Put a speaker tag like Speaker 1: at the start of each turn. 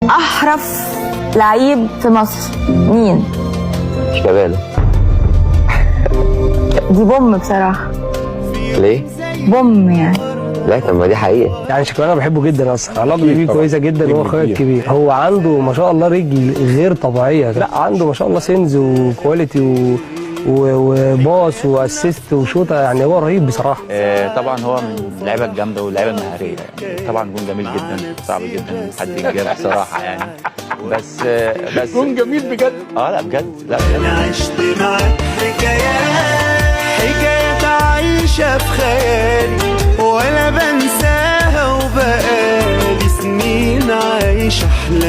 Speaker 1: احرف لعيب في مصر مين؟
Speaker 2: شيكابالا.
Speaker 1: دي بوم بصراحه.
Speaker 2: ليه؟
Speaker 1: بوم يعني.
Speaker 2: لا طب ما دي حقيقه.
Speaker 3: يعني شيكابالا انا بحبه جدا اصلا، علاقتي بيه كويسه جدا وهو اخويا الكبير. هو عنده ما شاء الله رجل غير طبيعيه، لا عنده ما شاء الله سينز وكواليتي وباص واسيست وشوطه، يعني هو رهيب بصراحه.
Speaker 4: طبعا هو من اللعيبه الجامده واللعيبه المهاريه يعني. طبعا جون جميل جدا، صعب جدا حد يجيبها بصراحه يعني. بس جون جميل بجد. لا بجد، لا
Speaker 5: انا عشت معاك حكايات عايشه في خيالي ولا بنساها، وبقالي سنين عايش احلام